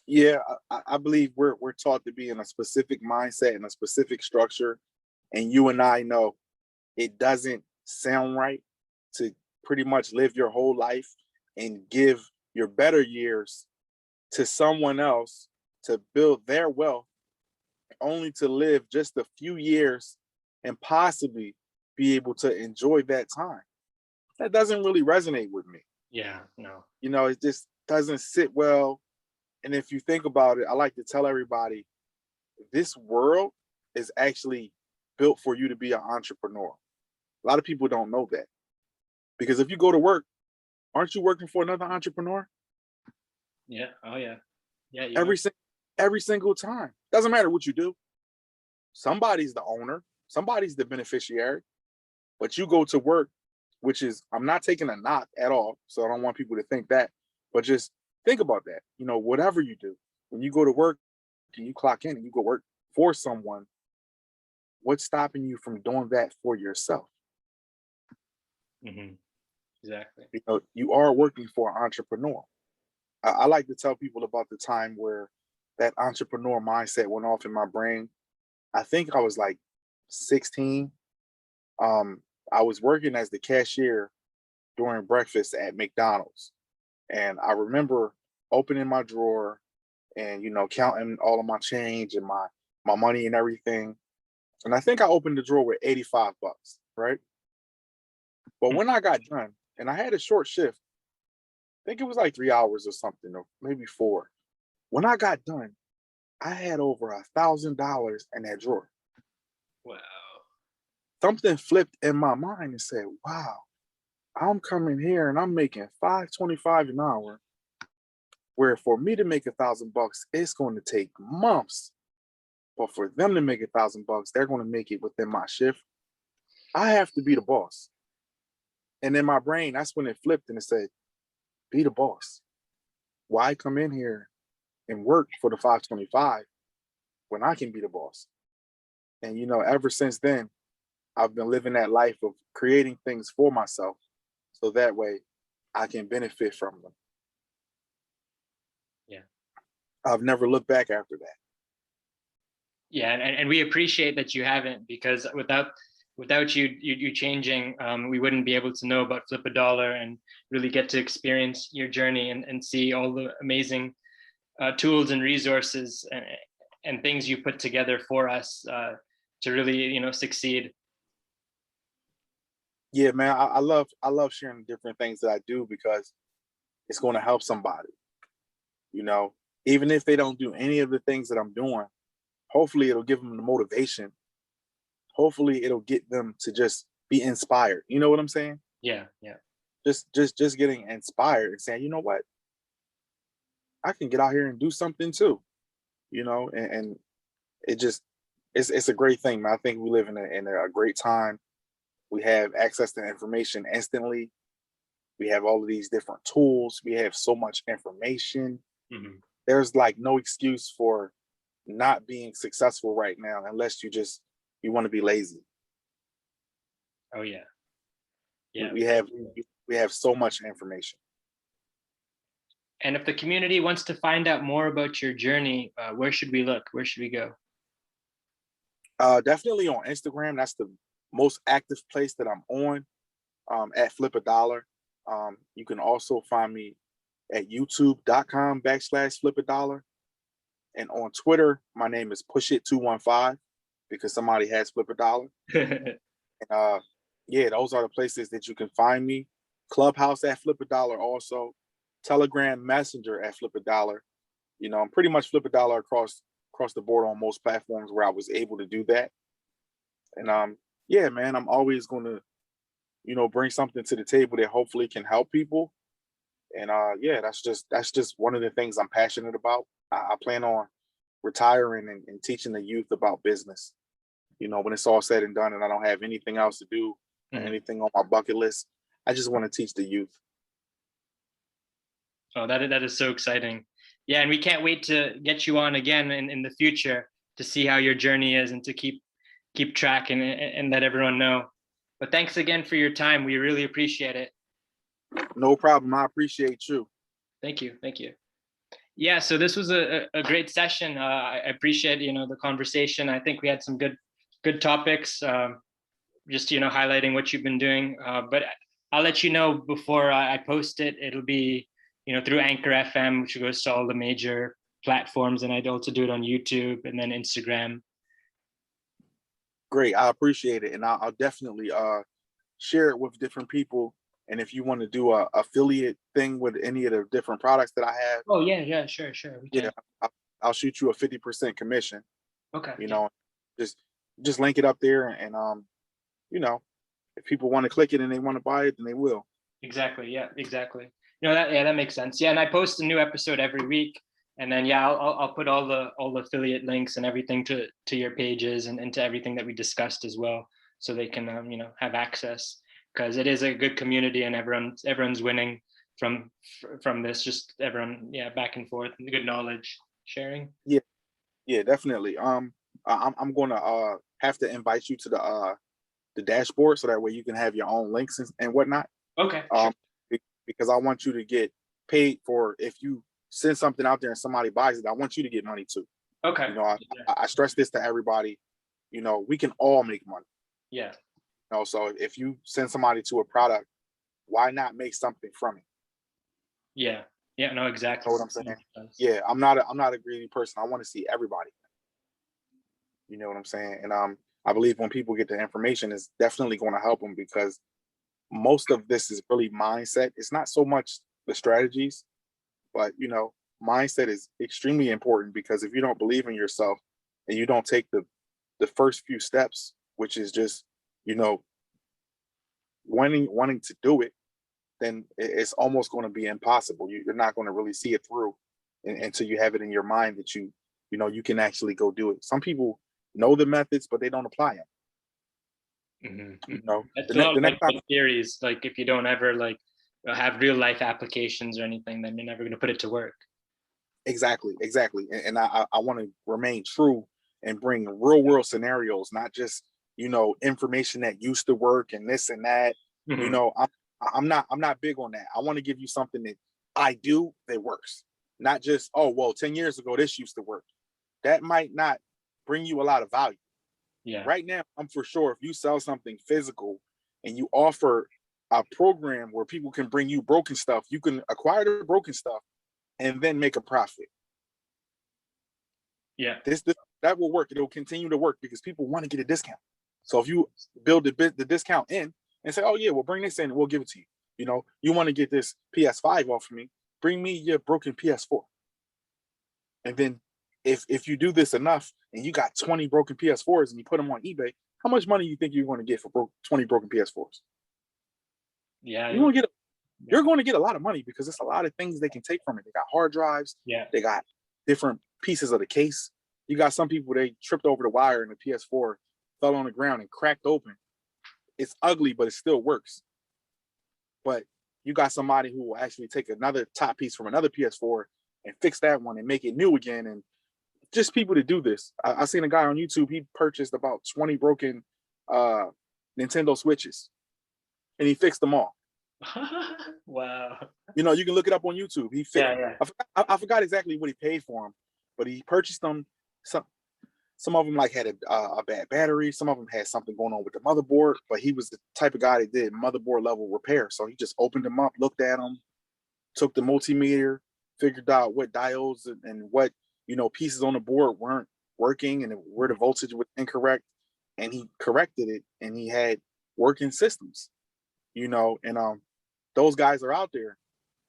Yeah, I believe we're taught to be in a specific mindset and a specific structure. And you and I know it doesn't sound right to pretty much live your whole life and give your better years to someone else to build their wealth, only to live just a few years and possibly be able to enjoy that time. That doesn't really resonate with me. Yeah, no. It just doesn't sit well. And if you think about it, I like to tell everybody, this world is actually built for you to be an entrepreneur. A lot of people don't know that. Because if you go to work, aren't you working for another entrepreneur? Yeah. Oh, yeah. Yeah. Every single time. Doesn't matter what you do. Somebody's the owner. Somebody's the beneficiary. But you go to work, which is, I'm not taking a knock at all. So I don't want people to think that. But just think about that. Whatever you do, when you go to work and you clock in and you go work for someone, what's stopping you from doing that for yourself? Mm-hmm. Exactly. You are working for an entrepreneur. I like to tell people about the time where that entrepreneur mindset went off in my brain. I think I was like 16. I was working as the cashier during breakfast at McDonald's. And I remember opening my drawer and, counting all of my change and my money and everything. And I think I opened the drawer with $85, right? But when I got done, and I had a short shift, I think it was like 3 hours or something, or maybe 4. When I got done, I had over $1,000 in that drawer. Wow. Something flipped in my mind and said, wow, I'm coming here and I'm making $5.25 an hour, where for me to make $1,000, it's going to take months. But for them to make $1,000, they're going to make it within my shift. I have to be the boss. And in my brain, that's when it flipped and it said, be the boss. Why come in here and work for the $5.25 when I can be the boss? And, ever since then, I've been living that life of creating things for myself so that way I can benefit from them. Yeah. I've never looked back after that. Yeah, and we appreciate that you haven't, because without you changing, we wouldn't be able to know about FlipaDollar and really get to experience your journey and see all the amazing tools and resources and things you put together for us to really succeed. Yeah, man, I love sharing the different things that I do because it's going to help somebody. Even if they don't do any of the things that I'm doing, hopefully it'll give them the motivation. Hopefully it'll get them to just be inspired. You know what I'm saying? Yeah, yeah. Just getting inspired and saying, you know what? I can get out here and do something too. And it just it's a great thing, man. I think we live in a great time. We have access to information instantly. We have all of these different tools. We have so much information. Mm-hmm. There's like no excuse for not being successful right now unless you want to be lazy. Oh yeah. Yeah. We have so much information. And if the community wants to find out more about your journey, where should we look? Where should we go? Definitely on Instagram. That's the most active place that I'm on, at FlipaDollar. You can also find me at youtube.com/FlipaDollar. And on Twitter, my name is PushIt215 because somebody has FlipaDollar. And yeah, those are the places that you can find me. Clubhouse at FlipaDollar also. Telegram Messenger at FlipaDollar. You know, I'm pretty much FlipaDollar across the board on most platforms where I was able to do that. And yeah, man, I'm always going to, you know, bring something to the table that hopefully can help people. And yeah, that's just one of the things I'm passionate about. I plan on retiring and teaching the youth about business. You know, when it's all said and done and I don't have anything else to do, anything on my bucket list, I just want to teach the youth. Oh, that is so exciting. Yeah, and we can't wait to get you on again in the future to see how your journey is and to keep track and let everyone know. But thanks again for your time. We really appreciate it. No problem. I appreciate you. Thank you. Thank you. Yeah, so this was a great session. I appreciate, you know, the conversation. I think we had some good topics, just, you know, highlighting what you've been doing. But I'll let you know before I post it. It'll be, you know, through Anchor FM, which goes to all the major platforms. And I'd also do it on YouTube and then Instagram. Great. I appreciate it. And I'll definitely share it with different people. And if you want to do a affiliate thing with any of the different products that I have. Oh yeah, sure. Yeah, I'll shoot you a 50% commission. Okay. You know, just link it up there, and you know, if people want to click it and they want to buy it, then they will. Exactly. Yeah. Exactly. You know, that makes sense. Yeah, and I post a new episode every week, and then yeah, I'll put all the affiliate links and everything to your pages and to everything that we discussed as well, so they can you know, have access. Because it is a good community and everyone's winning from this. Just everyone, yeah, back and forth, and good knowledge sharing. Yeah, definitely. I'm gonna have to invite you to the dashboard so that way you can have your own links and whatnot. Okay. Sure. Because I want you to get paid for, if you send something out there and somebody buys it, I want you to get money too. Okay. You know, I stress this to everybody. You know, we can all make money. Yeah. You know, so if you send somebody to a product, why not make something from it? Yeah. No, exactly. You know what I'm saying? Yeah, I'm not a greedy person. I want to see everybody. You know what I'm saying? And I believe when people get the information, it's definitely going to help them, because most of this is really mindset. It's not so much the strategies, but you know, mindset is extremely important, because if you don't believe in yourself and you don't take the first few steps, which is just, you know, wanting to do it, then it's almost going to be impossible. You're not going to really see it through until you have it in your mind that you know, you can actually go do it. Some people know the methods, but they don't apply them. Mm-hmm. You know, that's a lot of like theories. Like if you don't ever like have real life applications or anything, then you're never going to put it to work. Exactly. And I want to remain true and bring real world scenarios, not just, you know, information that used to work and this and that. Mm-hmm. You know, I'm not big on that. I want to give you something that I do that works, not just, oh, well, 10 years ago, this used to work. That might not bring you a lot of value. Yeah. Right now, I'm for sure, if you sell something physical and you offer a program where people can bring you broken stuff, you can acquire the broken stuff and then make a profit. Yeah. That will work. It'll continue to work because people want to get a discount. So if you build the discount in and say, oh yeah, we'll bring this in and we'll give it to you. You know, you want to get this PS5 off of me, bring me your broken PS4. And then if you do this enough and you got 20 broken PS4s and you put them on eBay, how much money do you think you're going to get for 20 broken PS4s? Yeah. You're going to get a lot of money, because it's a lot of things they can take from it. They got hard drives. Yeah. They got different pieces of the case. You got some people, they tripped over the wire and the PS4 fell on the ground and cracked open. It's ugly, but it still works. But you got somebody who will actually take another top piece from another PS4 and fix that one and make it new again. And just people to do this. I seen a guy on YouTube, he purchased about 20 broken Nintendo Switches, and he fixed them all. Wow. You know, you can look it up on YouTube. Yeah. I forgot exactly what he paid for them, but he purchased them. Some of them like had a bad battery. Some of them had something going on with the motherboard. But he was the type of guy that did motherboard level repair. So he just opened them up, looked at them, took the multimeter, figured out what diodes and what, you know, pieces on the board weren't working and where the voltage was incorrect, and he corrected it, and he had working systems, you know. And those guys are out there.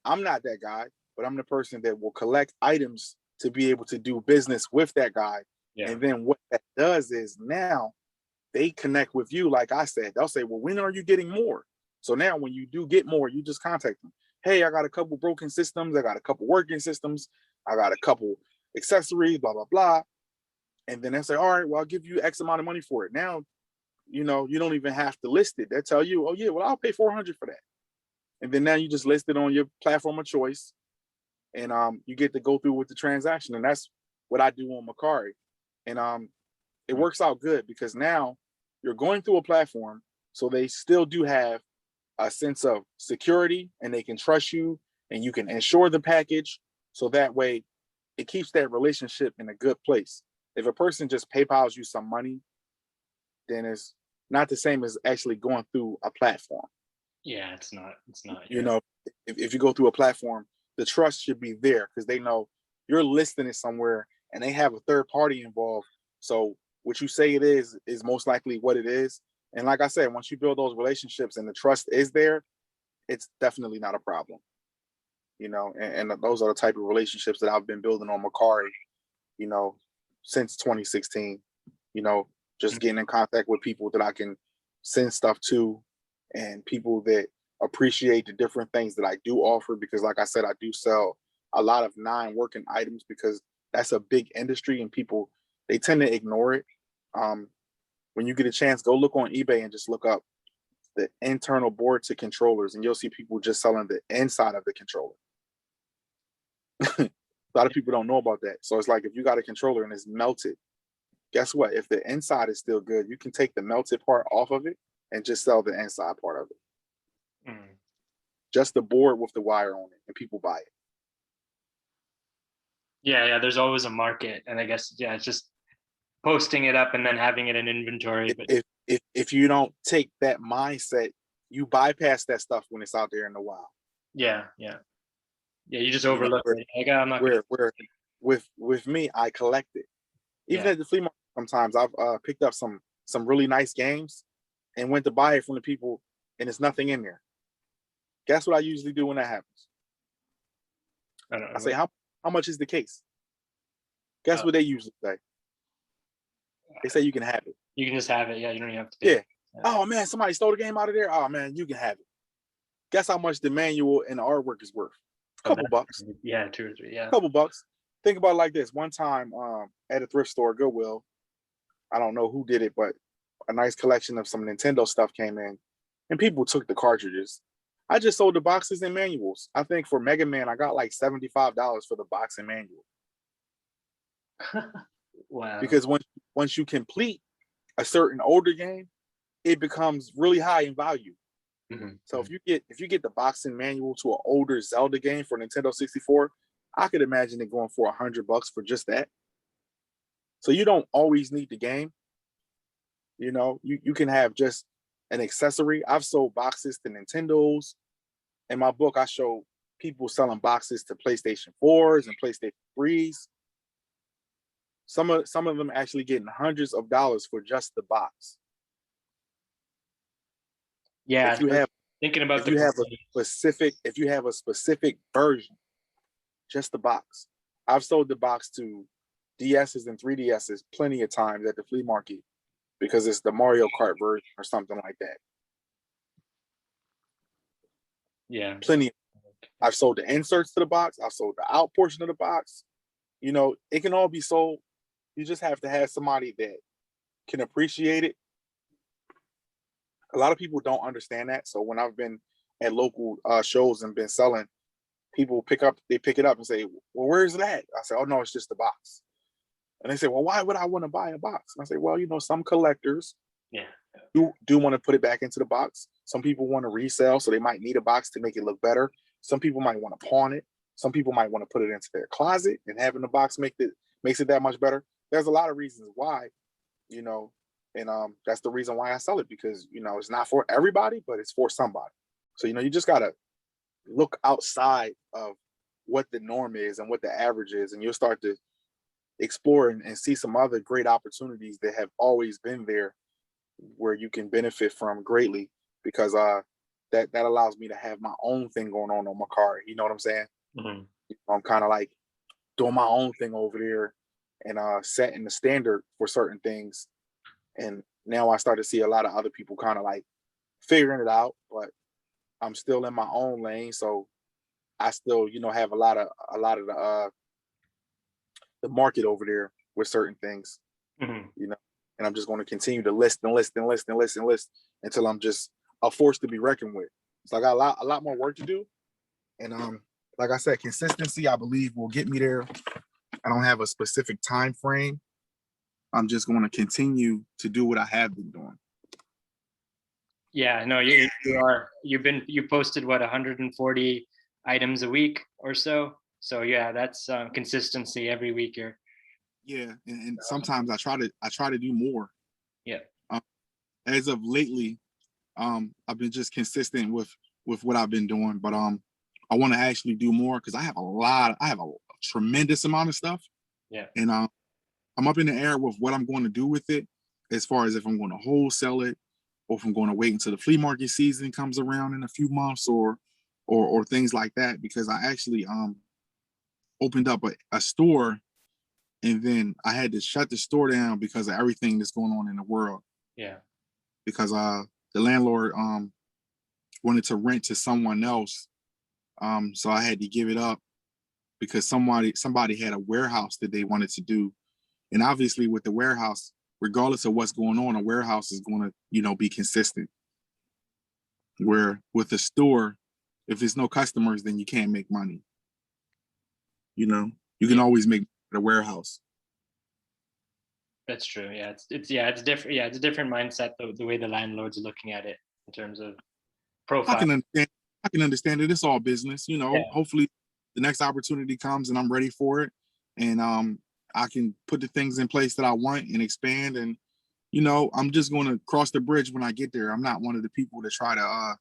I'm not that guy, but I'm the person that will collect items to be able to do business with that guy. Yeah. And then what that does is now they connect with you. Like I said, they'll say, well, when are you getting more? So now when you do get more, you just contact them. Hey, I got a couple broken systems. I got a couple working systems. I got a couple accessories, blah, blah, blah. And then they say, all right, well, I'll give you X amount of money for it. Now, you know, you don't even have to list it. They'll tell you, oh yeah, well, I'll pay $400 for that. And then now you just list it on your platform of choice, and you get to go through with the transaction. And that's what I do on Mercari. And it works out good because now you're going through a platform, so they still do have a sense of security and they can trust you, and you can insure the package. So that way it keeps that relationship in a good place. If a person just PayPals you some money, then it's not the same as actually going through a platform. Yeah, it's not. You know, if you go through a platform, the trust should be there because they know you're listing it somewhere and they have a third party involved. So what you say it is most likely what it is. And like I said, once you build those relationships and the trust is there, it's definitely not a problem. You know, and those are the type of relationships that I've been building on Mercari, you know, since 2016. You know, just getting in contact with people that I can send stuff to, and people that appreciate the different things that I do offer, because like I said, I do sell a lot of non-working items because that's a big industry and people, they tend to ignore it. When you get a chance, go look on eBay and just look up the internal board to controllers, and you'll see people just selling the inside of the controller. A lot of people don't know about that. So it's like, if you got a controller and it's melted, guess what? If the inside is still good, you can take the melted part off of it and just sell the inside part of it. Just the board with the wire on it, and people buy it. Yeah, there's always a market, and I guess it's just posting it up and then having it in inventory. But if you don't take that mindset, you bypass that stuff when it's out there in the wild. Yeah, you just overlook it. Like, I'm not where with me, I collect it. Even at the flea market, sometimes I've picked up some really nice games and went to buy it from the people, and there's nothing in there. Guess what I usually do when that happens? I say, how much is the case? Guess what they usually say? They say you can have it. You can just have it. Yeah, you don't even have to pay. Yeah. Oh man, somebody stole the game out of there. Oh man, you can have it. Guess how much the manual and the artwork is worth? A couple bucks. Yeah, 2 or 3. Yeah. A couple bucks. Think about it like this. One time at a thrift store, Goodwill, I don't know who did it, but a nice collection of some Nintendo stuff came in, and people took the cartridges. I just sold the boxes and manuals. I think for Mega Man, I got like $75 for the box and manual. Wow. Because once you complete a certain older game, it becomes really high in value. So if you get the box and manual to an older Zelda game for Nintendo 64, I could imagine it going for $100 for just that. So you don't always need the game. You know, you can have just an accessory. I've sold boxes to Nintendos. In my book, I show people selling boxes to PlayStation 4s and PlayStation 3s. Some of them actually getting hundreds of dollars for just the box. Yeah, if you have a specific version, just the box. I've sold the box to DSs and 3DSs plenty of times at the flea market because it's the Mario Kart version or something like that. Yeah, plenty. I've sold the inserts to the box. I've sold the out portion of the box. You know, it can all be sold. You just have to have somebody that can appreciate it. A lot of people don't understand that. So when I've been at local shows and been selling, people pick it up and say, well, where's that? I say, oh no, it's just the box. And they say, well, why would I want to buy a box? And I say, well, you know, some collectors do want to put it back into the box. Some people want to resell, so they might need a box to make it look better. Some people might want to pawn it. Some people might want to put it into their closet, and having the box makes it that much better. There's a lot of reasons why, you know, and that's the reason why I sell it, because, you know, it's not for everybody, but it's for somebody. So, you know, you just gotta look outside of what the norm is and what the average is, and you'll start to explore and see some other great opportunities that have always been there, where you can benefit from greatly, because that allows me to have my own thing going on Mercari. You know what I'm saying? Mm-hmm. I'm kind of like doing my own thing over there and setting the standard for certain things. And now I start to see a lot of other people kind of like figuring it out, but I'm still in my own lane. So I still, you know, have a lot of the market over there with certain things, Mm-hmm. you know, and I'm just going to continue to list until I'm just a force to be reckoned with. So I got a lot more work to do. And like I said, consistency, I believe, will get me there. I don't have a specific time frame. I'm just going to continue to do what I have been doing. Yeah, no, you posted what, 140 items a week or so. So yeah, that's consistency every week here. Yeah, and sometimes I try to do more. Yeah. As of lately, I've been just consistent with what I've been doing, but I want to actually do more, because I have a tremendous amount of stuff. Yeah. And I'm up in the air with what I'm going to do with it, as far as if I'm going to wholesale it, or if I'm going to wait until the flea market season comes around in a few months, or things like that. Because I actually opened up a store, and then I had to shut the store down because of everything that's going on in the world. Yeah. Because the landlord wanted to rent to someone else, so I had to give it up, because somebody had a warehouse that they wanted to do. And obviously with the warehouse, regardless of what's going on, a warehouse is going to, you know, be consistent. Where with a store, if there's no customers, then you can't make money. You know, you can always make a warehouse. That's true. Yeah, it's different. Yeah, it's a different mindset, the way the landlords are looking at it in terms of profile. I can understand it. It's all business, you know. Yeah. Hopefully the next opportunity comes and I'm ready for it, and I can put the things in place that I want and expand. And, you know, I'm just going to cross the bridge when I get there. I'm not one of the people that try to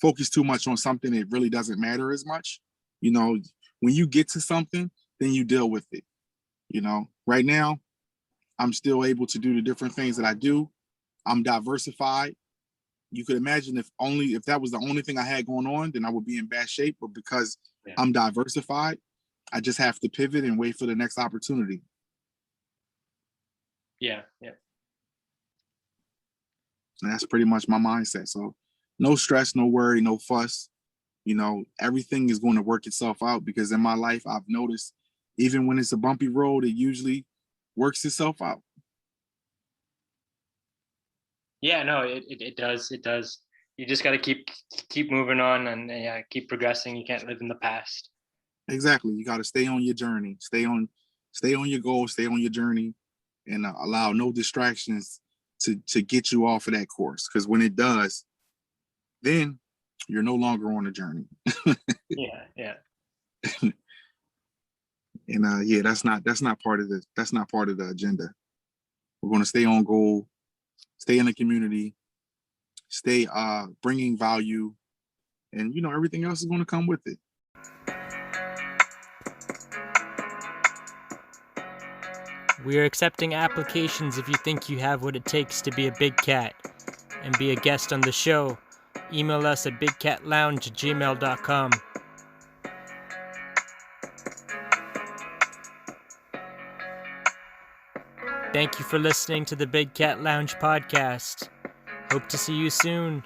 focus too much on something that really doesn't matter as much. You know, when you get to something, then you deal with it. You know, right now, I'm still able to do the different things that I do. I'm diversified. You could imagine if that was the only thing I had going on, then I would be in bad shape. But because I'm diversified, I just have to pivot and wait for the next opportunity. Yeah. And that's pretty much my mindset. So no stress, no worry, no fuss. You know, everything is going to work itself out, because in my life, I've noticed even when it's a bumpy road, it usually works itself out. Yeah, no, it does. It does. You just got to keep moving on, and keep progressing. You can't live in the past. Exactly. You got to stay on your journey, stay on your goal, stay on your journey, and allow no distractions to get you off of that course. Because when it does, then you're no longer on a journey. Yeah. And that's not part of the agenda. We're going to stay on goal, stay in the community, stay bringing value, and, you know, everything else is going to come with it. We are accepting applications if you think you have what it takes to be a big cat and be a guest on the show. Email us at bigcatlounge@gmail.com. Thank you for listening to the Big Cat Lounge podcast. Hope to see you soon.